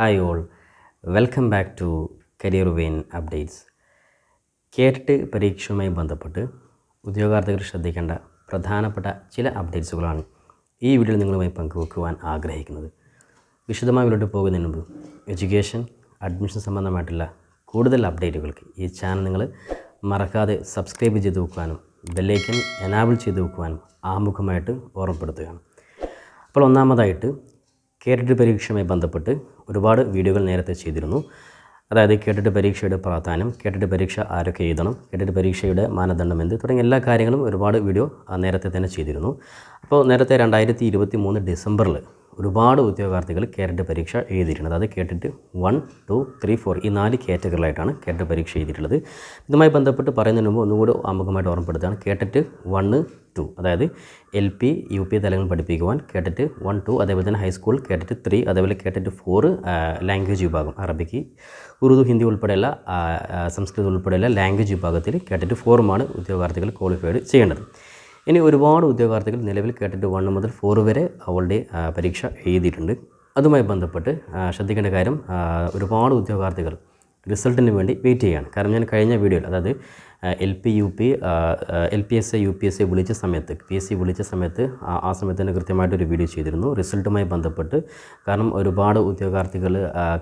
Hi all, welcome back to Career Vein Updates. കേട്ടിട്ട് പരീക്ഷയുമായി ബന്ധപ്പെട്ട് ഉദ്യോഗാർത്ഥികൾ ശ്രദ്ധിക്കേണ്ട പ്രധാനപ്പെട്ട ചില അപ്ഡേറ്റ്സുകളാണ് ഈ വീഡിയോയിൽ നിങ്ങളുമായി പങ്കുവെക്കുവാൻ ആഗ്രഹിക്കുന്നത്. വിശദമായി മുന്നോട്ട് പോകുന്നതിന് മുമ്പ് എഡ്യൂക്കേഷൻ, അഡ്മിഷൻ സംബന്ധമായിട്ടുള്ള കൂടുതൽ അപ്ഡേറ്റുകൾക്ക് ഈ ചാനൽ നിങ്ങൾ മറക്കാതെ സബ്സ്ക്രൈബ് ചെയ്ത് വെക്കുവാനും ബെല്ലൈക്കൻ എനാബിൾ ചെയ്ത് വെക്കുവാനും ആമുഖമായിട്ട് ഓർമ്മപ്പെടുത്തുകയാണ്. അപ്പോൾ ഒന്നാമതായിട്ട് കേട്ടിട്ട് പരീക്ഷയുമായി ബന്ധപ്പെട്ട് ഒരുപാട് വീഡിയോകൾ നേരത്തെ ചെയ്തിരുന്നു. അതായത് കേട്ടിട്ട് പരീക്ഷയുടെ പ്രാധാന്യം, കേട്ടിട്ട് പരീക്ഷ ആരൊക്കെ എഴുതണം, കേട്ടിട്ട് പരീക്ഷയുടെ മാനദണ്ഡം എന്ത് തുടങ്ങിയ എല്ലാ കാര്യങ്ങളും ഒരുപാട് വീഡിയോ നേരത്തെ തന്നെ ചെയ്തിരുന്നു. അപ്പോൾ നേരത്തെ 2023 ഡിസംബറിൽ ഒരുപാട് ഉദ്യോഗാർത്ഥികൾ കേട്ടിട്ട് പരീക്ഷ എഴുതിയിട്ടുണ്ട്. അതായത് കേട്ടിട്ട് 1, 2, 3, 4 ഈ 4 കാറ്റഗറികളായിട്ടാണ് കേട്ടിട്ട് പരീക്ഷ എഴുതിയിട്ടുള്ളത്. ഇതുമായി ബന്ധപ്പെട്ട് പറയുന്നതിന് മുമ്പ് ഒന്നുകൂടി ആമുഖമായിട്ട് ഓർമ്മപ്പെടുത്തുകയാണ്. കേട്ടിട്ട് 1, 2 അതായത് LP, UP തലങ്ങൾ പഠിപ്പിക്കുവാൻ കേട്ടിട്ട് 1, 2, അതേപോലെ തന്നെ ഹൈസ്കൂൾ കേട്ടിട്ട് 3, അതേപോലെ കേട്ടിട്ട് 4 ലാംഗ്വേജ് വിഭാഗം അറബിക്ക്, ഉറുദു, ഹിന്ദി ഉൾപ്പെടെയുള്ള സംസ്കൃതം ഉൾപ്പെടെയുള്ള ലാംഗ്വേജ് വിഭാഗത്തിൽ കേട്ടിട്ട് 4 ഉദ്യോഗാർത്ഥികൾ ക്വാളിഫൈഡ് ചെയ്യേണ്ടത്. ഇനി ഒരുപാട് ഉദ്യോഗാർത്ഥികൾ നിലവിൽ കേട്ടിട്ട് 1 മുതൽ 4 വരെ അവളുടെ പരീക്ഷ എഴുതിയിട്ടുണ്ട്. അതുമായി ബന്ധപ്പെട്ട് ശ്രദ്ധിക്കേണ്ട കാര്യം, ഒരുപാട് ഉദ്യോഗാർത്ഥികൾ റിസൾട്ടിന് വേണ്ടി വെയിറ്റ് ചെയ്യുകയാണ്. കാരണം ഞാൻ കഴിഞ്ഞ വീഡിയോയിൽ അതായത് LP, UP, LPSA, UPSA വിളിച്ച സമയത്ത്, PSC വിളിച്ച സമയത്ത് ആ സമയത്ത് തന്നെ കൃത്യമായിട്ടൊരു വീഡിയോ ചെയ്തിരുന്നു റിസൾട്ടുമായി ബന്ധപ്പെട്ട്. കാരണം ഒരുപാട് ഉദ്യോഗാർത്ഥികൾ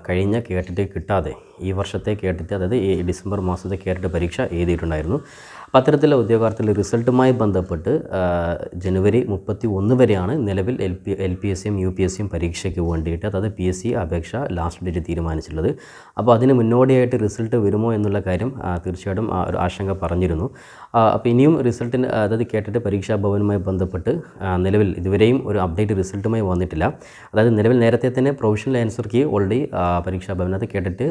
കഴിഞ്ഞ കേട്ടിട്ട് കിട്ടാതെ ഈ വർഷത്തെ കേട്ടിട്ട്, അതായത് ഈ ഡിസംബർ മാസത്തെ കേട്ടിട്ട് പരീക്ഷ എഴുതിയിട്ടുണ്ടായിരുന്നു. അപ്പോൾ അത്തരത്തിലുള്ള ഉദ്യോഗാർത്ഥികൾ റിസൾട്ടുമായി ബന്ധപ്പെട്ട് ജനുവരി 31 വരെയാണ് നിലവിൽ LPSയും UPSയും പരീക്ഷയ്ക്ക് വേണ്ടിയിട്ട്, അതായത് PSC അപേക്ഷ ലാസ്റ്റ് ഡേറ്റ് തീരുമാനിച്ചിട്ടുള്ളത്. അപ്പോൾ അതിന് മുന്നോടിയായിട്ട് റിസൾട്ട് വരുമോ എന്നുള്ള കാര്യം തീർച്ചയായിട്ടും ഒരു ആശങ്ക പറഞ്ഞിരുന്നു. അപ്പോൾ ഇനിയും റിസൾട്ടിന്, അതായത് കേട്ടിട്ട് പരീക്ഷാ ഭവനുമായി ബന്ധപ്പെട്ട് നിലവിൽ ഇതുവരെയും ഒരു അപ്ഡേറ്റ് റിസൾട്ടുമായി വന്നിട്ടില്ല. അതായത് നിലവിൽ നേരത്തെ തന്നെ പ്രൊവിഷണൽ ആൻസർ കീ ഓൾറെഡി പരീക്ഷാ ഭവനത്ത് കേട്ടിട്ട്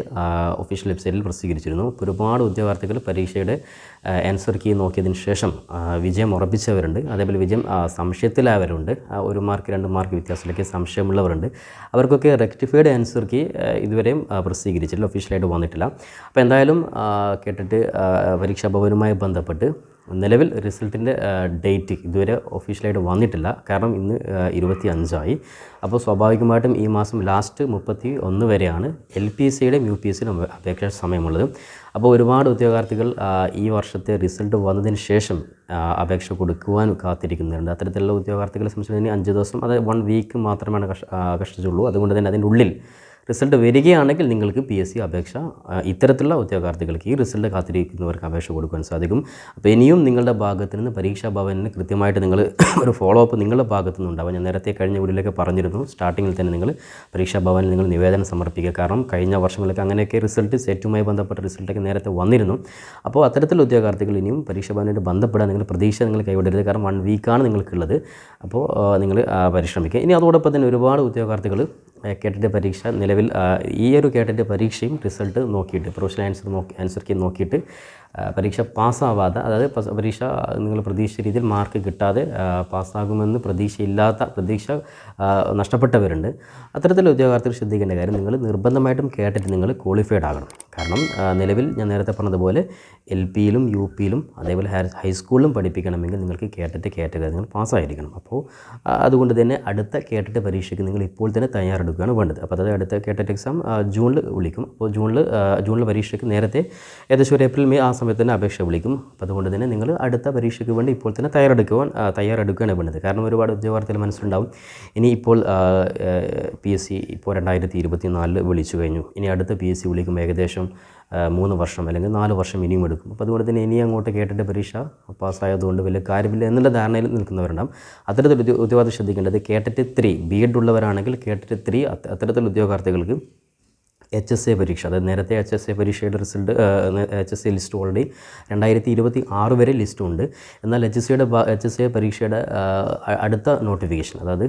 ഒഫീഷ്യൽ വെബ്സൈറ്റിൽ പ്രസിദ്ധീകരിച്ചിരുന്നു. ഒരുപാട് ഉദ്യോഗാർത്ഥികൾ പരീക്ഷയുടെ ആൻസർ കീ നോക്കിയതിന് ശേഷം വിജയം ഉറപ്പിച്ചവരുണ്ട്. അതേപോലെ വിജയം സംശയത്തിലായവരുണ്ട്. 1 മാർക്ക് 2 മാർക്ക് വ്യത്യാസത്തിലേക്ക് സംശയമുള്ളവരുണ്ട്. അവർക്കൊക്കെ റെക്ടിഫൈഡ് ആൻസർ കീ ഇതുവരെയും പ്രസിദ്ധീകരിച്ചിട്ടില്ല, ഒഫീഷ്യലായിട്ട് വന്നിട്ടില്ല. അപ്പോൾ എന്തായാലും കേട്ടിട്ട് പരീക്ഷാ ഭവനുമായി ബന്ധപ്പെട്ട് നിലവിൽ റിസൾട്ടിൻ്റെ ഡേറ്റ് ഇതുവരെ ഒഫീഷ്യലായിട്ട് വന്നിട്ടില്ല. കാരണം ഇന്ന് 25 അപ്പോൾ സ്വാഭാവികമായിട്ടും ഈ മാസം ലാസ്റ്റ് 31 വരെയാണ് LPSയുടെയും UPSയുടെയും അപേക്ഷാ സമയമുള്ളത്. അപ്പോൾ ഒരുപാട് ഉദ്യോഗാർത്ഥികൾ ഈ വർഷത്തെ റിസൾട്ട് വന്നതിന് ശേഷം അപേക്ഷ കൊടുക്കുവാൻ കാത്തിരിക്കുന്നുണ്ട്. അത്തരത്തിലുള്ള ഉദ്യോഗാർത്ഥികളെ സംബന്ധിച്ച് 5 ദിവസം, അത് 1 വീക്ക് മാത്രമാണ് കഷ്ടിച്ചുള്ളൂ. അതുകൊണ്ട് തന്നെ അതിൻ്റെ ഉള്ളിൽ റിസൾട്ട് വരികയാണെങ്കിൽ നിങ്ങൾക്ക് PSC അപേക്ഷ, ഇത്തരത്തിലുള്ള ഉദ്യോഗാർത്ഥികൾക്ക് ഈ റിസൾട്ട് കാത്തിരിക്കുന്നവർക്ക് അപേക്ഷ കൊടുക്കാൻ സാധിക്കും. അപ്പോൾ ഇനിയും നിങ്ങളുടെ ഭാഗത്ത് നിന്ന് പരീക്ഷാ ഭവനിന് കൃത്യമായിട്ട് നിങ്ങൾ ഒരു ഫോളോ അപ്പ് നിങ്ങളുടെ ഭാഗത്തു നിന്നുണ്ടാവും. ഞാൻ നേരത്തെ കഴിഞ്ഞ വീഡിയോയിലൊക്കെ പറഞ്ഞിരുന്നു, സ്റ്റാർട്ടിങ്ങിൽ തന്നെ നിങ്ങൾ പരീക്ഷാ ഭവനിൽ നിങ്ങൾ നിവേദനം സമർപ്പിക്കുക. കാരണം കഴിഞ്ഞ വർഷങ്ങളിലൊക്കെ അങ്ങനെയൊക്കെ റിസൾട്ട് സെറ്റുമായി ബന്ധപ്പെട്ട റിസൾട്ടൊക്കെ നേരത്തെ വന്നിരുന്നു. അപ്പോൾ അത്തരത്തിലുള്ള ഉദ്യോഗാർത്ഥികൾ ഇനിയും പരീക്ഷാ ഭവനായിട്ട് ബന്ധപ്പെടാൻ നിങ്ങൾ പ്രതീക്ഷ നിങ്ങൾ കൈവിടരുത്. കാരണം 1 വീക്കാണ് നിങ്ങൾക്കുള്ളത്. അപ്പോൾ നിങ്ങൾ പരിശ്രമിക്കുക. ഇനി അതോടൊപ്പം തന്നെ ഒരുപാട് ഉദ്യോഗാർത്ഥികൾ കേട്ടിട്ട് പരീക്ഷ നിലവിൽ ഈ ഒരു കേട്ടിട്ട് പരീക്ഷയും റിസൾട്ട് നോക്കിയിട്ട്, പ്രൊഫഷണൽ ആൻസർ കീ നോക്കിയിട്ട് പരീക്ഷ പാസ്സാവാതെ, അതായത് പരീക്ഷ നിങ്ങൾ പ്രതീക്ഷിച്ച രീതിയിൽ മാർക്ക് കിട്ടാതെ പാസ്സാകുമെന്ന് പ്രതീക്ഷ നഷ്ടപ്പെട്ടവരുണ്ട്. അത്തരത്തിലുള്ള ഉദ്യോഗാർത്ഥികൾ ശ്രദ്ധിക്കേണ്ട കാര്യം, നിങ്ങൾ നിർബന്ധമായിട്ടും കേട്ടിട്ട് നിങ്ങൾ ക്വാളിഫൈഡ് ആകണം. കാരണം നിലവിൽ ഞാൻ നേരത്തെ പറഞ്ഞതുപോലെ LPയിലും UPയിലും അതേപോലെ ഹൈസ്കൂളിലും പഠിപ്പിക്കണമെങ്കിൽ നിങ്ങൾക്ക് കേട്ടിട്ട് കാറ്റഗറി നിങ്ങൾ പാസ്സായിരിക്കണം. അപ്പോൾ അതുകൊണ്ട് തന്നെ അടുത്ത കേട്ടിട്ട് പരീക്ഷയ്ക്ക് നിങ്ങൾ ഇപ്പോൾ തന്നെ തയ്യാറെടുക്കുകയാണ് വേണ്ടത്. അപ്പോൾ അതായത് അടുത്ത കേട്ടിട്ട് എക്സാം ജൂണിൽ വിളിക്കും. അപ്പോൾ ജൂണിൽ പരീക്ഷയ്ക്ക് നേരത്തെ ഏകദേശം ഒരു April, May ആ സമയത്ത് തന്നെ അപേക്ഷ വിളിക്കും. അപ്പോൾ അതുകൊണ്ട് തന്നെ നിങ്ങൾ അടുത്ത പരീക്ഷയ്ക്ക് വേണ്ടി ഇപ്പോൾ തന്നെ തയ്യാറെടുക്കുകയാണ് വേണ്ടത്. കാരണം ഒരുപാട് ഉദ്യോഗാർത്ഥികൾ മനസ്സിലുണ്ടാവും, ഇനി ഇപ്പോൾ PSC ഇപ്പോൾ 2024 വിളിച്ചു കഴിഞ്ഞു, ഇനി അടുത്ത PSC വിളിക്കും ഏകദേശം 3 വർഷം അല്ലെങ്കിൽ 4 വർഷം ഇനിയും എടുക്കും. അപ്പോൾ അതുകൊണ്ട് തന്നെ ഇനി അങ്ങോട്ട് കേട്ടിട്ട് പരീക്ഷ പാസ്സായതുകൊണ്ട് വലിയ കാര്യമില്ല എന്നുള്ള ധാരണയിൽ നിൽക്കുന്നവരുണ്ടാവും. അത്തരത്തിൽ ഉദ്യോഗാർത്ഥി ശ്രദ്ധിക്കേണ്ടത്, കേട്ടിട്ട് 3 BEd ഉള്ളവരാണെങ്കിൽ കേട്ടിട്ട് 3 അത്തരത്തിലുള്ള ഉദ്യോഗാർത്ഥികൾക്ക് HSA പരീക്ഷ, അതായത് നേരത്തെ HSA പരീക്ഷയുടെ റിസൾട്ട്, HSA ലിസ്റ്റ് ഓൾറെഡി 2026 വരെ ലിസ്റ്റുണ്ട്. എന്നാൽ HSA പരീക്ഷയുടെ അടുത്ത നോട്ടിഫിക്കേഷൻ, അതായത്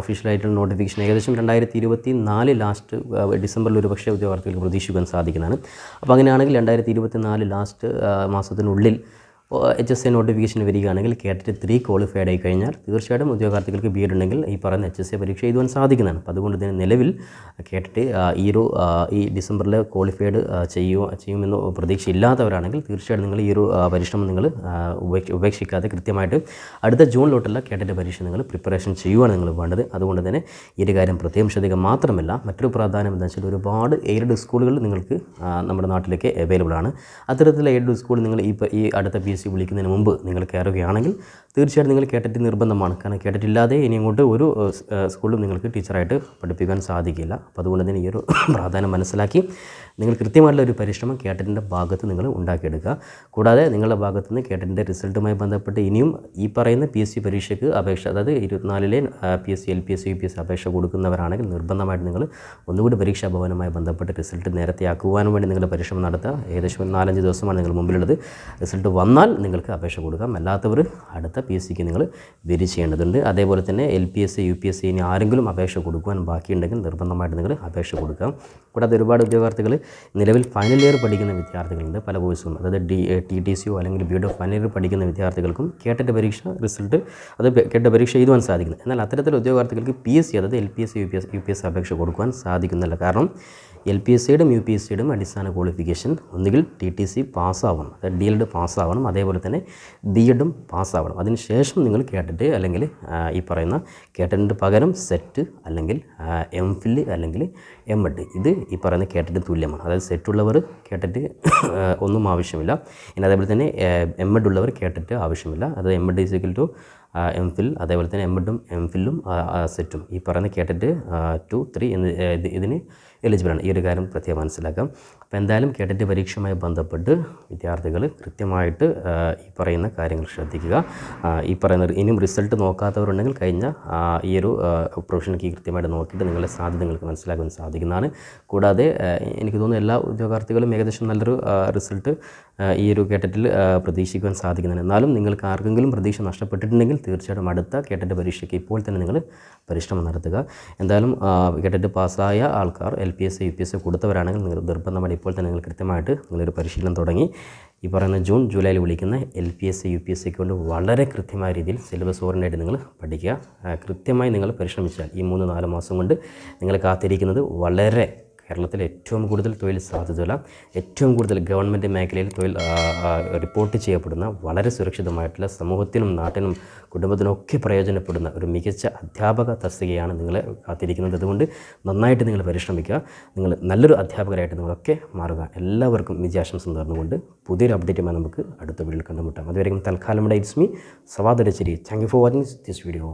ഒഫീഷ്യലായിട്ടുള്ള നോട്ടിഫിക്കേഷൻ ഏകദേശം 2024 ലാസ്റ്റ് ഡിസംബറിൽ ഒരു പക്ഷേ ഉദ്യോഗാർത്ഥികൾക്ക് പ്രതീക്ഷിക്കാൻ സാധിക്കുന്നതാണ്. അപ്പോൾ അങ്ങനെയാണെങ്കിൽ 2024 ലാസ്റ്റ് മാസത്തിനുള്ളിൽ HSA നോട്ടിഫിക്കേഷൻ വരികയാണെങ്കിൽ കേട്ടിട്ട് 3 ക്വാളിഫൈഡ് ആയി കഴിഞ്ഞാൽ തീർച്ചയായിട്ടും ഉദ്യോഗാർത്ഥികൾക്ക് ബി എഡ് ഉണ്ടെങ്കിൽ ഈ പറയുന്ന HSA പരീക്ഷ എഴുതുവാൻ സാധിക്കുന്നതാണ്. അപ്പോൾ അതുകൊണ്ട് തന്നെ നിലവിൽ കേട്ടിട്ട് ഈ ഡിസംബറിൽ ക്വാളിഫൈഡ് ചെയ്യുമെന്ന് പ്രതീക്ഷയില്ലാത്തവരാണെങ്കിൽ തീർച്ചയായിട്ടും നിങ്ങൾ ഈ ഒരു പരിശ്രമം നിങ്ങൾ ഉപേക്ഷിക്കാതെ കൃത്യമായിട്ട് അടുത്ത ജൂണിലോട്ടുള്ള കേട്ടിട്ട് പരീക്ഷ നിങ്ങൾ പ്രിപ്പറേഷൻ ചെയ്യുവാണ് നിങ്ങൾ വേണ്ടത്. അതുകൊണ്ട് തന്നെ ഈ ഒരു കാര്യം പ്രത്യേകം ശ്രദ്ധിക്കുക. മാത്രമല്ല മറ്റൊരു പ്രാധാന്യം എന്താ വെച്ചാൽ ഒരുപാട് എയ്ഡഡ് സ്കൂളുകൾ നിങ്ങൾക്ക് നമ്മുടെ നാട്ടിലേക്ക് അവൈലബിൾ ആണ്. അത്തരത്തിലുള്ള എയ്ഡഡ് സ്കൂൾ നിങ്ങൾ ഈ അടുത്ത PSC വിളിക്കുന്നതിന് മുമ്പ് നിങ്ങൾ കയറുകയാണെങ്കിൽ തീർച്ചയായിട്ടും നിങ്ങൾ കേട്ടിട്ട് നിർബന്ധമാണ്. കാരണം കേട്ടിട്ടില്ലാതെ ഇനി അങ്ങോട്ട് ഒരു സ്കൂളിലും നിങ്ങൾക്ക് ടീച്ചറായിട്ട് പഠിപ്പിക്കാൻ സാധിക്കില്ല. അപ്പോൾ അതുകൊണ്ട് തന്നെ ഈ ഒരു പ്രാധാന്യം മനസ്സിലാക്കി നിങ്ങൾ കൃത്യമായിട്ടുള്ള ഒരു പരിശ്രമം കേട്ടിട്ടിൻ്റെ ഭാഗത്ത് നിങ്ങൾ ഉണ്ടാക്കിയെടുക്കുക. കൂടാതെ നിങ്ങളുടെ ഭാഗത്ത് നിന്ന് കേട്ടിട്ടിൻ്റെ റിസൾട്ടുമായി ബന്ധപ്പെട്ട് ഇനിയും ഈ പറയുന്ന PSC പരീക്ഷയ്ക്ക് അപേക്ഷ, അതായത് 24-ലെ PSC LPSC UPSC അപേക്ഷ കൊടുക്കുന്നവരാണെങ്കിൽ നിർബന്ധമായിട്ട് നിങ്ങൾ ഒന്നുകൂടി പരീക്ഷാ ഭവനുമായി ബന്ധപ്പെട്ട് റിസൾട്ട് നേരത്തെ ആക്കുവാനും വേണ്ടി നിങ്ങളുടെ പരിശ്രമം നടത്തുക. ഏകദേശം 4-5 ദിവസമാണ് നിങ്ങൾ മുമ്പിലുള്ളത്. റിസൾട്ട് വന്നാൽ നിങ്ങൾക്ക് അപേക്ഷ കൊടുക്കാം. അല്ലാത്തവർ അടുത്ത PSCക്ക് നിങ്ങൾ വെരി ചെയ്യേണ്ടതുണ്ട്. അതേപോലെ തന്നെ LPSC UPSC ഇനി ആരെങ്കിലും അപേക്ഷ കൊടുക്കുവാൻ ബാക്കിയുണ്ടെങ്കിൽ നിർബന്ധമായിട്ട് നിങ്ങൾ അപേക്ഷ കൊടുക്കാം. കൂടാതെ ഒരുപാട് ഉദ്യോഗാർത്ഥികൾ നിലവിൽ ഫൈനൽ ഇയർ പഠിക്കുന്ന വിദ്യാർത്ഥികളുണ്ട്. പല കോഴ്സും, അതായത് TTCO അല്ലെങ്കിൽ B.Ed ഫൈനൽ ഇയർ പഠിക്കുന്ന വിദ്യാർത്ഥികൾക്കും കേട്ടിട്ട് പരീക്ഷ റിസൾട്ട് കേട്ടിട്ട് പരീക്ഷ എഴുതുവാൻ സാധിക്കുന്നത്. എന്നാൽ അത്തരത്തിലുള്ള ഉദ്യോഗാർത്ഥികൾക്ക് PSC അതായത് LPSC UPSC അപേക്ഷ കൊടുക്കുവാൻ സാധിക്കുന്നില്ല. കാരണം LPSCയുടെയും UPSCയുടെയും അടിസ്ഥാന ക്വാളിഫിക്കേഷൻ ഒന്നുകിൽ TTC പാസ്സാവണം, അതായത് DELED പാസ്സാവണം, അതേപോലെ തന്നെ B.Edഉം പാസ്സാവണം. അതിനുശേഷം നിങ്ങൾ കേട്ടിട്ട് അല്ലെങ്കിൽ ഈ പറയുന്ന കേട്ടിട്ട് പകരം സെറ്റ് അല്ലെങ്കിൽ MPhil അല്ലെങ്കിൽ M.Ed ഇത് ഈ പറയുന്ന കേട്ടിട്ട് തുല്യമാണ്. അതായത് സെറ്റുള്ളവർ കേട്ടിട്ട് ഒന്നും ആവശ്യമില്ല. ഇനി അതേപോലെ തന്നെ M.Ed ഉള്ളവർ കേട്ടിട്ട് ആവശ്യമില്ല. അത് M.Ed = MPhil, അതേപോലെ തന്നെ M.Edഉം MPhilഉം സെറ്റും ഈ പറയുന്ന കേട്ടിട്ട് 2, 3 ഇതിന് എലിജിബിളാണ്. ഈ ഒരു കാര്യം പ്രത്യേകം മനസ്സിലാക്കാം. അപ്പോൾ എന്തായാലും കേട്ടിട്ട് പരീക്ഷയുമായി ബന്ധപ്പെട്ട് വിദ്യാർത്ഥികൾ കൃത്യമായിട്ട് ഈ പറയുന്ന കാര്യങ്ങൾ ശ്രദ്ധിക്കുക. ഈ പറയുന്ന ഇനിയും റിസൾട്ട് നോക്കാത്തവരുണ്ടെങ്കിൽ കഴിഞ്ഞ ഈ ഒരു പ്രൊഫഷനിലേക്ക് കൃത്യമായിട്ട് നോക്കിയിട്ട് നിങ്ങളുടെ സാധ്യത നിങ്ങൾക്ക് മനസ്സിലാക്കാൻ സാധിക്കുന്നതാണ്. കൂടാതെ എനിക്ക് തോന്നുന്നു എല്ലാ ഉദ്യോഗാർത്ഥികളും ഏകദേശം നല്ലൊരു റിസൾട്ട് ഈ ഒരു കേട്ടിട്ടിൽ പ്രതീക്ഷിക്കുവാൻ സാധിക്കുന്നതാണ്. എന്നാലും നിങ്ങൾക്ക് ആർക്കെങ്കിലും പ്രതീക്ഷ നഷ്ടപ്പെട്ടിട്ടുണ്ടെങ്കിൽ തീർച്ചയായിട്ടും അടുത്ത കേട്ടിട്ട് പരീക്ഷയ്ക്ക് ഇപ്പോൾ തന്നെ നിങ്ങൾ പരിശ്രമം നടത്തുക. എന്തായാലും കേട്ടിട്ട് പാസ്സായ ആൾക്കാർ LPSC UPSC കൊടുത്തവരാണെങ്കിൽ നിങ്ങൾ നിർബന്ധമായി ഇപ്പോൾ തന്നെ നിങ്ങൾ കൃത്യമായിട്ട് നിങ്ങളൊരു പരിശീലനം തുടങ്ങി ഈ പറയുന്ന ജൂൺ ജൂലൈയിൽ വിളിക്കുന്ന LPSC UPSCക്ക് കൊണ്ട് വളരെ കൃത്യമായ രീതിയിൽ സിലബസ് ഓറിയൻറ്റായിട്ട് നിങ്ങൾ പഠിക്കുക. കൃത്യമായി നിങ്ങൾ പരിശ്രമിച്ചാൽ ഈ 3-4 മാസം കൊണ്ട് നിങ്ങൾ കാത്തിരിക്കുന്നത് വളരെ കേരളത്തിൽ ഏറ്റവും കൂടുതൽ തൊഴിൽ സാധ്യതയുള്ള, ഏറ്റവും കൂടുതൽ ഗവൺമെൻറ് മേഖലയിൽ തൊഴിൽ റിപ്പോർട്ട് ചെയ്യപ്പെടുന്ന, വളരെ സുരക്ഷിതമായിട്ടുള്ള, സമൂഹത്തിനും നാട്ടിനും കുടുംബത്തിനൊക്കെ പ്രയോജനപ്പെടുന്ന ഒരു മികച്ച അധ്യാപക തസ്തികയാണ് നിങ്ങളെ കാത്തിരിക്കുന്നത്. അതുകൊണ്ട് നന്നായിട്ട് നിങ്ങൾ പരിശ്രമിക്കുക. നിങ്ങൾ നല്ലൊരു അധ്യാപകരായിട്ട് നിങ്ങളൊക്കെ മാറുക. എല്ലാവർക്കും വിജയാശംസ നേർന്നുകൊണ്ട് പുതിയൊരു അപ്ഡേറ്റുമായി നമുക്ക് അടുത്ത വീഡിയോയിൽ കണ്ടുമുട്ടാം. അതുവരെയും തൽക്കാലം it's me Sawad Rachari. Thank you for watching this video.